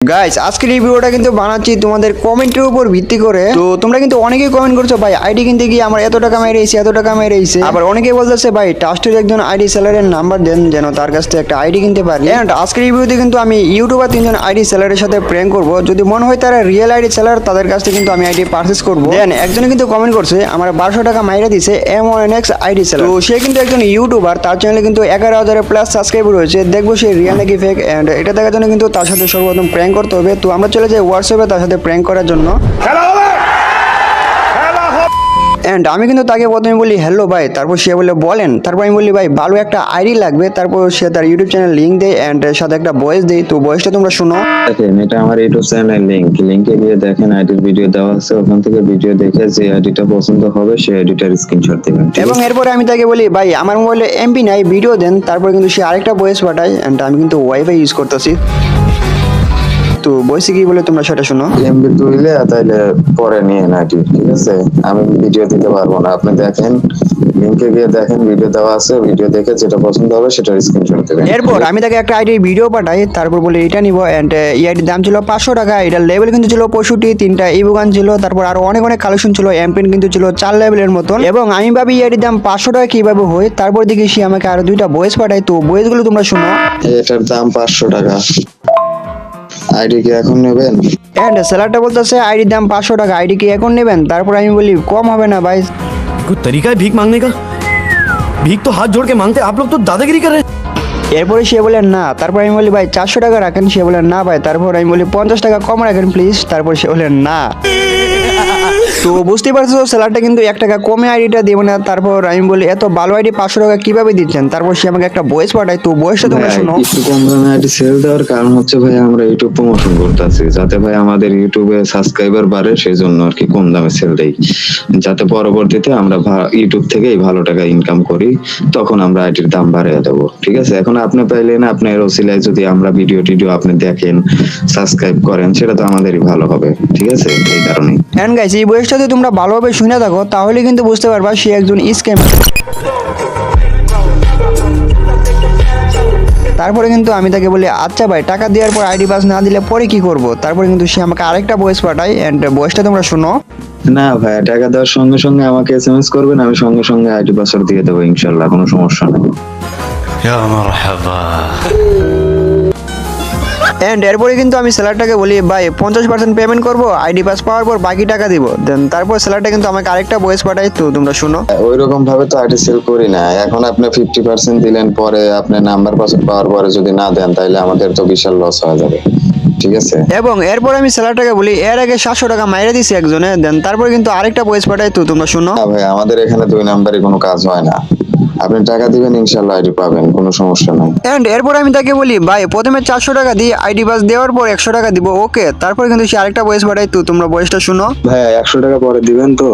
Guys আজকের এই ভিডিওটা কিন্তু বানাচ্ছি তোমাদের কমেন্টের উপর ভিত্তি করে। তো তোমরা কিন্তু অনেকেই কমেন্ট করছো ভাই আইডি কিনতে গিয়ে আমার এত টাকা মেরেছে এত টাকা মেরেছে, আবার অনেকেই বলতেছে ভাই ট্রাস্টেড একজন আইডি সেলারের নাম্বার দেন যেন তার কাছ থেকে একটা আইডি কিনতে পারি। এন্ড আজকের এই ভিডিওতে কিন্তু আমি ইউটিউবার তিনজন আইডি সেলারের সাথে প্র্যাঙ্ক করব, যদি মনে হয় তারা রিয়েল আইডি সেলার তাদের কাছ থেকে কিন্তু আমি আইডি পারচেজ করব। দেন একজনে কিন্তু কমেন্ট করছে আমার 1200 টাকা মাইরা দিছে M1X আইডি সেলার। তো সে কিন্তু একজন ইউটিউবার, তার চ্যানেলে কিন্তু 11,000 প্লাস সাবস্ক্রাইবার রয়েছে। দেখবো সে রিয়েল নাকি ফেক, এন্ড এটা দেখার জন্য কিন্তু তার সাথে সর্বপ্রথম প্র্যাঙ্ক করতে হবে। তো আমরা চলে যাই হোয়াটসঅ্যাপে তার সাথে প্র্যাঙ্ক করার জন্য। এন্ড আমি কিন্তু তাকে প্রথমে বলি হ্যালো ভাই, তারপর সে বলে বলেন, তারপর আমি বলি ভাই ভালো একটা আইডি লাগবে, তারপর সে তার ইউটিউব চ্যানেল লিঙ্ক দেয় এন্ড সাথে একটা ভয়েস দেয়। তো ভয়েসটা তোমরা শুনো। দেখেন এটা আমার ইউটিউব চ্যানেল লিংকে গিয়ে দেখেন আইডির ভিডিও দেওয়া আছে, ওখান থেকে ভিডিও দেখে যে আইডিটা পছন্দ হবে সেই আইডিটার স্ক্রিনশট দিবেন। এবং এরপরে আমি তাকে বলি ভাই আমার মোবাইলে এমবি নাই ভিডিও দেন, তারপর কিন্তু সে আরেকটা ভয়েস পাঠায় এন্ড আমি কিন্তু ওয়াইফাই ইউজ করতেছি। তো বয়সে কি বলে তোমরা সেটা শোনো। এমবি তুইলে তাইলে পরে নিয়ে না, ঠিক আছে? আমি ভিডিও দিতে পারবো না, আপনি দেখেন লিংকে গিয়ে দেখেন ভিডিও দেওয়া আছে, ভিডিও দেখে যেটা পছন্দ হবে সেটার স্ক্রিনশট দিবেন। এরপর আমি তাকে একটা আইডির ভিডিও পাঠাই, তারপর বলে এটা নিব এন্ড এই আইডির দাম ছিল 500 টাকা। এটার লেভেল কিন্তু ছিল 65, 3টা ইবুগান ছিল, তারপর আরো অনেক অনেক কালেকশন ছিল, এমপিন কিন্তু ছিল 4 লেভেলের মতন। এবং আমি ভাবি এই আইডির দাম 500 টাকা কিভাবে হয়, তারপর দেখি সে আমাকে আরো 2টা ভয়েস পাঠায়। তো ভয়েস গুলো তোমরা শুনো। এটার দাম 500 টাকা, আইডি কি এখন নেবেন? এন্ড সেলারটা বলতেছে আইডির দাম 500 টাকা, আইডি কি এখন নেবেন? তারপর আমি বলি কম হবে না ভাই। कोई तरीका है भीख मांगने का? भीख तो हाथ जोड़ के मांगते, आप लोग तो दादागिरी कर रहे हैं। এরপরে সে বলে না, তারপর আমি বলি ভাই 400 টাকা রাখেন, সে বলে না ভাই। তারপর আমি বলি 50 টাকা কম রাখেন প্লিজ, তারপর সে বলে না। তো বুঝতে পারছো সেলারটা কিন্তু 1 টাকা কমে আইডিটা দেবে না। তারপর আমি বলি এত ভালো আইডি 500 টাকা কিভাবে দিচ্ছেন? তারপর সে আমাকে একটা ভয়েস পাঠায়। তো ভয়েসটা তোমরা শুনো। একটু কম দামে আইডি সেল দেওয়ার কারণ হচ্ছে ভাই আমরা ইউটিউব প্রমোশন করতেছি, যাতে ভাই আমাদের ইউটিউবে সাবস্ক্রাইবার বাড়ে, সেই জন্য আর কি কম দামে সেল দেই, যাতে পরবর্তীতে আমরা ইউটিউব থেকেই ভালো টাকা ইনকাম করি, তখন আমরা আইডির দাম বাড়িয়ে দেবো। ঠিক আছে, এখন আপনি পাইলেন, আপনার ওসিলায় যদি আমরা ভিডিও আপনি দেখেন, সাবস্ক্রাইব করেন, সেটা তো আমাদেরই ভালো হবে। ঠিক আছে, এই কারণেই। এন্ড গাইস এই ভয়েসটা যদি তোমরা ভালোভাবে শুনে থাকো তাহলে কিন্তু বুঝতে পারবা সে একজন স্ক্যামার। তারপরে কিন্তু আমি তাকে বলি আচ্ছা ভাই টাকা দেওয়ার পর আইডি পাস না দিলে পরে কি করব? তারপরে কিন্তু সে আমাকে আরেকটা ভয়েস পাঠায় এন্ড ভয়েসটা তোমরা শুনো। না ভাই, টাকা দেওয়ার সঙ্গে সঙ্গে আমাকে এসএমএস করবেন, আমি সঙ্গে সঙ্গে আইডি পাসওয়ার্ড দিয়ে দেবো ইনশাল্লাহ, কোনো সমস্যা নেই। या मरहबा। এন্ড এরপরে কিন্তু আমি সেলারটাকে বলি ভাই 50% পেমেন্ট করব, আইডি পাস পাওয়ার পর বাকি টাকা দিব। দেন তারপর সেলারটা কিন্তু আমাকে আরেকটা ভয়েস পাঠায়। তো তোমরা শুনো। ওই রকম ভাবে তো আইডি সেল করি না। এখন আপনি 50% দিলেন, পরে আপনি নাম্বার পাসওয়ার্ড পাওয়ার পরে যদি না দেন তাহলে আমাদের তো বিশাল লস হয়ে যাবে। ঠিক আছে, এবং এরপর আমি সেলারটাকে বলি এর আগে 700 টাকা মাইরে দিছি একজনে। দেন তারপর কিন্তু আরেকটা ভয়েস পাঠায়। তো তোমরা শুনো। না ভাই, আমাদের এখানে 2 নাম্বারে কোনো কাজ হয় না, আপনি টাকা দিবেন ইনশাল্লাহ আইডি পাবেন, কোনো সমস্যা নাই। এন্ড এরপর আমি তাকে বলি ভাই প্রথমে 400 টাকা দিই, আইডি পাস দেওয়ার পর 100 টাকা দিব, ওকে? তারপর কিন্তু সে আরেকটা ভয়েস পাঠায়। তো তোমরা ভয়েসটা শুনো। ভাই 100 টাকা পরে দিবেন তো?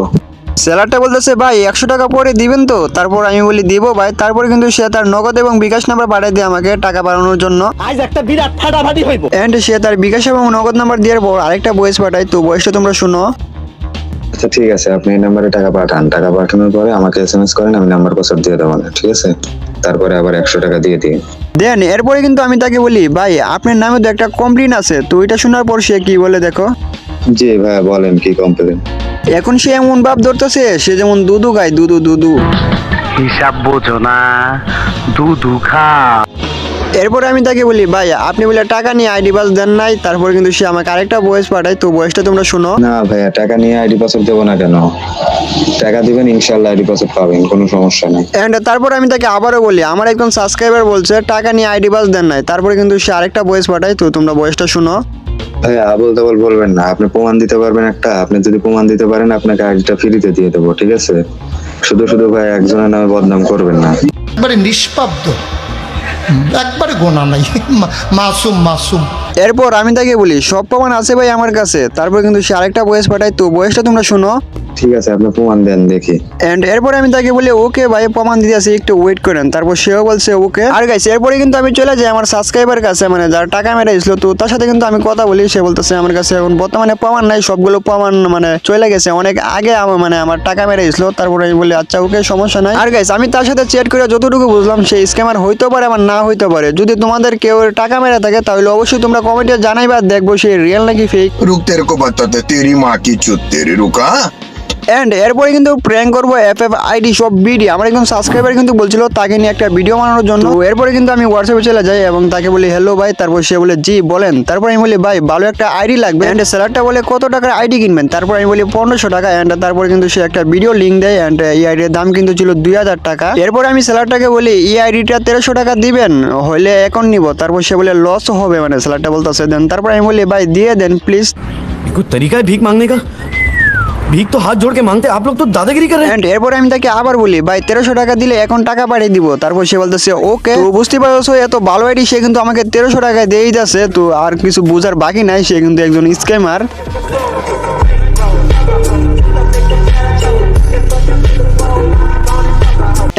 সেলারটা বলতেছে ভাই 100 টাকা পরে দিবেন তো? তারপর আমি বলি দিব ভাই। তারপর কিন্তু সে তার নগদ এবং বিকাশ নাম্বার পাঠিয়ে দেয় আমাকে টাকা বাড়ানোর জন্য। आज একটা বিরাট ফাটাফাটি হইব। এন্ড সে তার বিকাশ এবং নগদ নাম্বার দেওয়ার পর আরেকটা ভয়েস পাঠায়। তো ভয়েসটা তোমরা শুনো। আচ্ছা ঠিক আছে, আপনি এই নাম্বারে টাকা পাঠান, টাকা পাঠানোর পরে আমাকে এসএমএস করেন, আমি নাম্বার পাসওয়ার্ড দিয়ে দেবো না। ঠিক আছে, তারপরে আবার 100 টাকা দিয়ে দিন। দেন এরপরে কিন্তু আমি তাকে বলি ভাই আপনার নামে তো একটা কমপ্লেন আছে। তো এটা শোনার পর সে কি বলে দেখো। জি ভাই বলেন, কি কমপ্লেন? এখন সে এমন ভাব ধরতেছে সে যেমন দুধু খায়, দুধু দুধু। হিসাব বোঝো না, দুধু খা। এরপরে আমি তাকে বলি ভাই আপনি বলে টাকা নিয়ে আইডি পাস দেন নাই। তারপর কিন্তু সে আমাকে আরেকটা ভয়েস পাঠায়। তো ভয়েসটা তোমরা শুনো। না ভাইয়া, টাকা নিয়ে আইডি পাসওয়ার্ড দেবো না কেন? টাকা দিবেন ইনশাল্লাহ আইডি পাসওয়ার্ড পাবেন, কোনো সমস্যা নেই। এন্ড তারপর আমি তাকে আবারও বলি আমার একজন সাবস্ক্রাইবার বলছে টাকা নিয়ে আইডি পাস দেন নাই। তারপরে কিন্তু সে আরেকটা ভয়েস পাঠায়। তো তোমরা ভয়েসটা শুনো। ভাইয়া আবল তাবল বলবেন না, আপনি প্রমাণ দিতে পারবেন একটা? আপনি যদি প্রমাণ দিতে পারেন আপনাকে আইডিটা ফ্রিতে দিয়ে দেবো। ঠিক আছে, শুধু শুধু ভাই একজনের নামে বদনাম করবেন না। একবারে নিষ্পাব্দ, একবারে গোনা নাই, মাসুম মাসুম। এরপর আমি তাকে বলি সব প্রমাণ আছে ভাই আমার কাছে। তারপর কিন্তু সে আরেকটা ভয়েস পাঠায়। তো ভয়েসটা তোমরা শুনো। ঠিক আছে, আপনি প্রমাণ দেন দেখি। এন্ড এরপরে আমি তাকে বলি ওকে ভাই প্রমাণ দিতে আসি, একটু ওয়েট করেন। তারপর সেও বলছে ওকে। আর গাইস এরপরে কিন্তু আমি চলে যাই আমার সাবস্ক্রাইবার কাছে, মানে যার টাকা মেরেছিল। তো তার সাথে কিন্তু আমি কথা বলি। সে বলতেছে আমার কাছে এখন বর্তমানে প্রমাণ নাই, সবগুলো প্রমাণ মানে চলে গেছে অনেক আগে মানে আমার টাকা মেরেছিল। তারপরে আমি বলি আচ্ছা ওকে সমস্যা নাই। আর গাইস আমি তার সাথে চ্যাট করে যতটুকু বুঝলাম সে স্ক্যামার হইতে পারে, আমার না হইতে পারে। যদি তোমাদের কেউ টাকা মেরে থাকে তাহলে অবশ্যই তোমরা কমেন্টে জানাইবা, দেখবো সে রিয়েল নাকি ফেক। रुक तेरे को बताते तेरी माँ की चुत तेरी रुका। এন্ড এরপরে কিন্তু প্র্যাঙ্ক করবো এফএফ আইডি সব ভিডিও। আমার একজন সাবস্ক্রাইবার কিন্তু বলছিল তাকে নিয়ে একটা ভিডিও বানানোর জন্য। তো এরপরে কিন্তু আমি হোয়াটসঅ্যাপে চলে যাই এবং তাকে বলি হ্যালো ভাই, তারপর সে বলে জি বলেন। তারপর আমি বলি ভাই ভালো একটা আইডি লাগবে। এন্ড সেলারটা বলে কত টাকার আইডি কিনবেন? তারপর আমি বলি 1500 টাকা। এন্ড তারপরে কিন্তু সে একটা ভিডিও লিঙ্ক দেয়। এন্ড এই আইডির দাম কিন্তু ছিল 2000 টাকা। এরপর আমি সেলারটাকে বলি এই আইডিটা 1300 টাকা দিবেন, হলে এখন নিব। তারপর সে বলে লস হবে, মানে সেলারটা বলতেছে দেন। তারপর আমি বলি ভাই দিয়ে দেন প্লিজ। ये कोई तरीका है भीख मांगने का? भीख तो हाथ जोड़ के मांगते हैं, आप लोग तो दादागिरी कर रहे हैं। এন্ড এরপরে আমি তাকে আবার বলি ভাই 1300 টাকা দিলে এখন টাকা পাঠিয়ে দিব। তারপর সে বলতেছে ওকে। তো বুঝতে পারছো এত ভালো আইডি, সে কিন্তু আমাকে 1300 টাকা দিয়েই যাচ্ছে। তো আর কিছু বোঝার বাকি নাই, সে কিন্তু একজন স্ক্যামার।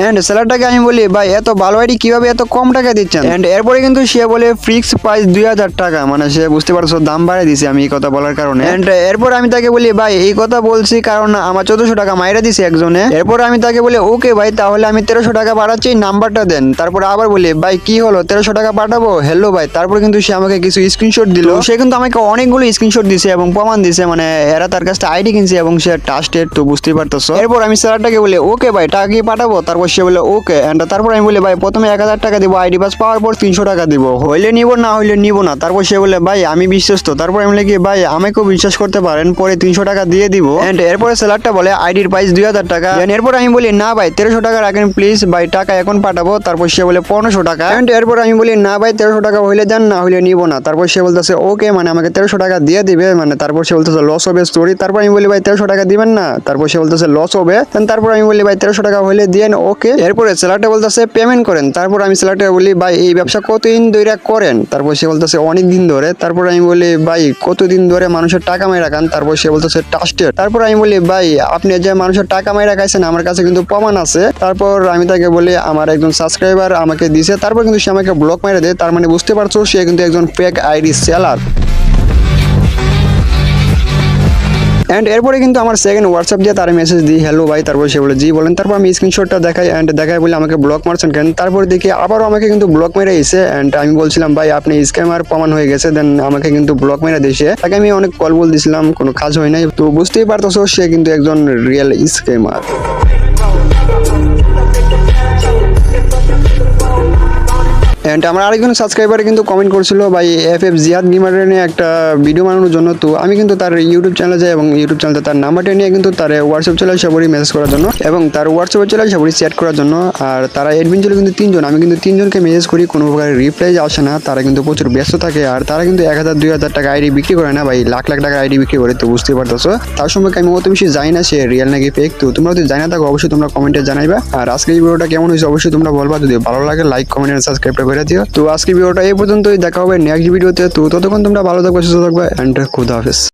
এন্ড সেলারটাকে আমি বলি ভাই এত ভালো আইডি কিভাবে এত কম টাকা দিচ্ছেন? এন্ড এরপরে কিন্তু সে বলে ফিক্স প্রাইস 2000 টাকা, মানে সে বুঝতে পারছো দাম বাড়িয়ে দিছে আমি এই কথা বলার কারণে। এন্ড এরপর আমি তাকে বলি ভাই এই কথা বলছি কারণ আমার 1400 টাকা মাইরা দিছে একজনে। এরপর আমি তাকে বলি ওকে ভাই তাহলে আমি 1300 টাকা পাঠাচ্ছি, নাম্বারটা দেন। তারপর আবার বলি ভাই কি হলো 1300 টাকা পাঠাবো, হ্যালো ভাই। তারপর কিন্তু সে আমাকে কিছু স্ক্রিনশট দিল। সে কিন্তু আমাকে অনেকগুলো স্ক্রিনশট দিছে এবং প্রমাণ দিছে, মানে এরা তার কাছে আইডি কিনছে এবং সে ট্রাস্টেড, তো বুঝতেই পারতেছো। এরপর আমি সেলারটাকে বলি ওকে ভাই টাকা কি পাঠাবো? তারপর সে বলে ওকে। এন্ড তারপর আমি বলি ভাই প্রথমে 1000 টাকা দিব, আইডি পাস পাওয়ার পর 300 টাকা দিব, হইলে নিব না হইলে নিব না। তারপর সে বলে ভাই আমি বিশ্বস্ত। তারপর আমি বলি কি ভাই আমাকেও বিশ্বাস করতে পারেন, পরে 300 টাকা দিয়ে দিব। এন্ড এরপরে সেলারটা বলে আইডির প্রাইস 2000 টাকা। এরপর আমি বলি না ভাই 1300 টাকা রাখেন প্লিজ ভাই, টাকা এখন পাঠাবো। তারপর সে বলে 1500 টাকা। এন্ড এরপর আমি বলি না ভাই 1300 টাকা হইলে দেন, না হইলে নিব না। তারপর সে বলতেছে ওকে, মানে আমাকে 1300 টাকা দিয়ে দিবে, মানে তারপর সে বলতেছে লস হবে স্টোরি। তারপর আমি বলি ভাই 1300 টাকা দিবেন না? তারপর সে বলতেছে লস হবে। তারপর আমি বলি ভাই 1300 টাকা হইলে দিয়েন ওকে। এরপরে সেলারটা বলতেছে পেমেন্ট করেন। তারপর আমি সেলারটা বলি ভাই এই ব্যবসা কতদিন ধরে করেন? তারপর সে বলতেছে অনেক দিন ধরে। তারপর আমি বলি ভাই কতদিন ধরে মানুষের টাকা মাই রাখান? তারপর সে বলতেছে ট্রাস্টেড। তারপর আমি বলি ভাই আপনি যে মানুষের টাকা মাই রাখাইছেন আমার কাছে কিন্তু প্রমাণ আছে। তারপর আমি তাকে বলি আমার একজন সাবস্ক্রাইবার আমাকে দিছে। তারপর কিন্তু সে আমাকে ব্লক মেরে দেয়। তার মানে বুঝতে পারছো সে কিন্তু একজন ফেক আইডি সেলার। এন্ড এরপরে কিন্তু আমার সেকেন্ড হোয়াটসঅ্যাপ দিয়ে তার মেসেজ দিই হ্যালো ভাই। তারপর সে বলে জি বলেন। তারপর আমি স্ক্রিনশটটা দেখাই এন্ড দেখাই বলে আমাকে ব্লক মারছেন কেন? তারপর দেখি আবারও আমাকে কিন্তু ব্লক মেরে এসে। এন্ড আমি বলছিলাম ভাই আপনি স্ক্যামার প্রমাণ হয়ে গেছে, দেন আমাকে কিন্তু ব্লক মেরে দিয়েছে। তাকে আমি অনেক কল বল দিছিলাম, কোনো কাজ হয় নাই। তো বুঝতেই পারতেছো সে কিন্তু একজন রিয়েল স্ক্যামার। এন্ড আমার আরেকজন সাবস্ক্রাইবার কিন্তু কমেন্ট করছিল ভাই এফএফ জিহাদ গেমারের নিয়ে একটা ভিডিও বানানোর জন্য। তো আমি কিন্তু তার ইউটিউব চ্যানেলে যাই এবং ইউটিউব চ্যানেলে তার নাম্বারটা নিয়ে কিন্তু তার হোয়াটসঅ্যাপ চলে সবারই মেসেজ করার জন্য এবং তার হোয়াটসঅ্যাপে চলে সবারই চ্যাট করার জন্য। আর তারা অ্যাডমিন ছিল কিন্তু 3 জন। আমি কিন্তু 3 জনকে মেসেজ করি, কোনো প্রকার রিপ্লাই আসে না। তারা কিন্তু প্রচুর ব্যস্ত থাকে আর তারা কিন্তু 1000-2000 টাকা আইডি বিক্রি করে না ভাই, লাখ লাখ টাকা আইডি বিক্রি করে। তো বুঝতেই পারতেছো তার সম্পর্কে আমি অত বেশি জানি না সে রিয়েল নাকি ফেক। তো তোমরা যদি জানা থাকো অবশ্যই তোমরা কমেন্টে জানাইবা। আর আজকে এই ভিডিওটা কেমন হয়েছে অবশ্যই তোমরা বলবা। যদি ভালো লাগে লাইক কমেন্ট আর সাবস্ক্রাইবটা করে দিও। তো আজকে ভিডিওটা এই পর্যন্তই, দেখা হবে নেক্সট ভিডিওতে। তো ততক্ষণ তোমরা ভালো থাকবে, সুস্থ থাকবে এন্ড খুদা হাফেজ।